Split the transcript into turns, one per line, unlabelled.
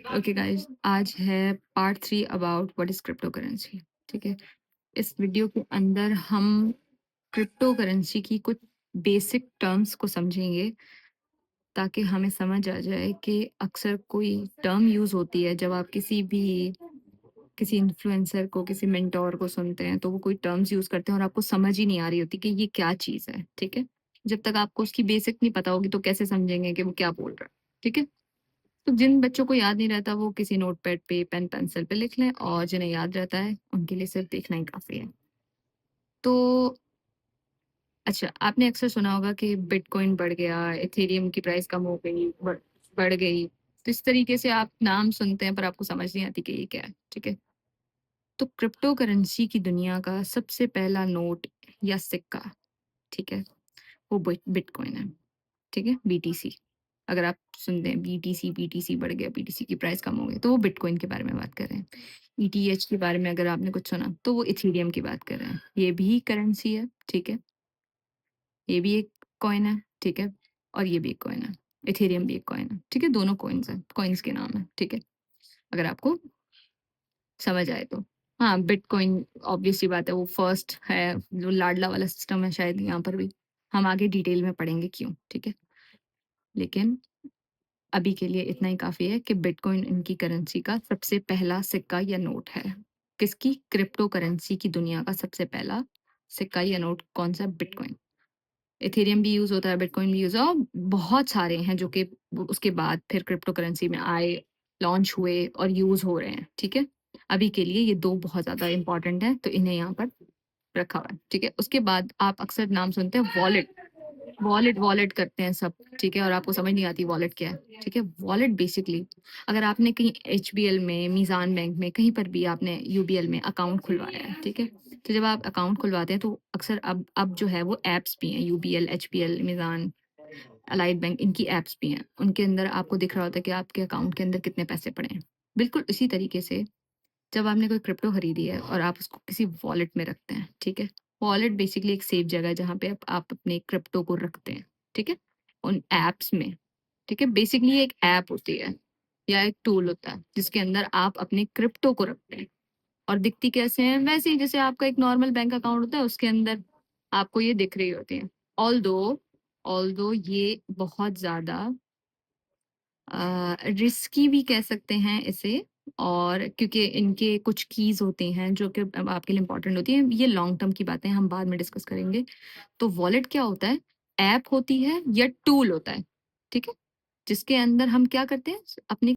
Okay guys, आज है part 3 about what is crypto currency. ठीक है, इस वीडियो के अंदर हम क्रिप्टो करेंसी की कुछ बेसिक टर्म्स को समझेंगे ताकि हमें समझ आ जाए कि अक्सर कोई टर्म यूज होती है जब आप किसी इन्फ्लुएंसर को, किसी मेंटोर को सुनते हैं, तो वो कोई टर्म्स यूज करते हैं और आपको समझ ही नहीं आ रही होती कि ये क्या चीज है। ठीक है, जब तक आपको उसकी बेसिक नहीं पता होगी तो कैसे समझेंगे कि वो क्या बोल रहा है। ठीक है, तो जिन बच्चों को याद नहीं रहता वो किसी नोटपैड पे, पेन पेंसिल पे लिख लें, और जिन्हें याद रहता है उनके लिए सिर्फ देखना ही काफी है। तो अच्छा, आपने अक्सर सुना होगा कि बिटकॉइन बढ़ गया, इथेरियम की प्राइस कम हो गई, बढ़ गई। तो इस तरीके से आप नाम सुनते हैं पर आपको समझ नहीं आती कि ये क्या है। ठीक है, तो क्रिप्टो करेंसी की दुनिया का सबसे पहला नोट या सिक्का, ठीक है, वो बिटकॉइन है। ठीक है, बीटीसी। अगर आप सुनते हैं बीटीसी, बीटीसी बढ़ गया, बीटीसी की प्राइस कम हो गई, तो वो बिटकॉइन के बारे में बात कर रहे हैं। ईटीएच के बारे में अगर आपने कुछ सुना तो वो इथेरियम की बात कर रहे हैं। ये भी करेंसी है। ठीक है, ये भी एक कॉइन है। ठीक है, और ये भी एक कॉइन है। इथेरियम भी एक कॉइन है। ठीक है, दोनों कॉइन्स हैं, कॉइन्स के नाम है। ठीक है, अगर आपको समझ आए तो। हाँ, बिटकॉइन ऑब्वियस सी बात है, वो फर्स्ट है, जो लाडला वाला सिस्टम है शायद यहाँ पर भी। हम आगे डिटेल में पढ़ेंगे क्यों। ठीक है, लेकिन अभी के लिए इतना ही काफ़ी है कि बिटकॉइन इनकी करेंसी का सबसे पहला सिक्का या नोट है। किसकी? क्रिप्टो करेंसी की दुनिया का सबसे पहला सिक्का या नोट कौन सा? बिटकॉइन। इथेरियम भी यूज़ होता है, बिटकॉइन भी यूज़ है, और बहुत सारे हैं जो कि उसके बाद फिर क्रिप्टो करेंसी में आए, लॉन्च हुए और यूज़ हो रहे हैं। ठीक है, अभी के लिए ये 2 बहुत ज़्यादा इम्पोर्टेंट हैं, तो इन्हें यहाँ पर रखा हुआ है। ठीक है, उसके बाद आप अक्सर नाम सुनते हैं वॉलेट। वॉलेट वॉलेट करते हैं सब। ठीक है, और आपको समझ नहीं आती वॉलेट क्या है। ठीक है, वॉलेट बेसिकली अगर आपने कहीं एचबीएल में, मीज़ान बैंक में, कहीं पर भी आपने यूबीएल में अकाउंट खुलवाया है। ठीक है, तो जब आप अकाउंट खुलवाते हैं तो अक्सर अब जो है वो ऐप्स भी हैं, यूबीएल, एचबीएल, मीज़ान, अलाइड बैंक, इनकी ऐप्स भी हैं। उनके अंदर आपको दिख रहा होता है कि आपके अकाउंट के अंदर कितने पैसे पड़े हैं। बिल्कुल इसी तरीके से जब आपने कोई क्रिप्टो खरीदी है और आप उसको किसी वॉलेट में रखते हैं। ठीक है, वॉलेट बेसिकली एक सेफ जगह है जहाँ पे आप अपने क्रिप्टो को रखते हैं। ठीक है, उन एप्स में। ठीक है, बेसिकली एक ऐप होती है या एक टूल होता है जिसके अंदर आप अपने क्रिप्टो को रखते हैं। और दिखती कैसे हैं? वैसे ही जैसे आपका एक नॉर्मल बैंक अकाउंट होता है, उसके अंदर आपको ये दिख रही होती है। ऑल्दो ऑल्दो ये बहुत ज्यादा रिस्की भी कह सकते हैं इसे, और क्योंकि इनके कुछ कीज होते हैं जो कि अब आपके लिए इंपॉर्टेंट होती हैं। ये लॉन्ग टर्म की बातें हम बाद में डिस्कस करेंगे। तो वॉलेट क्या होता है? ऐप होती है या टूल होता है। ठीक है, जिसके अंदर हम क्या करते हैं? अपनी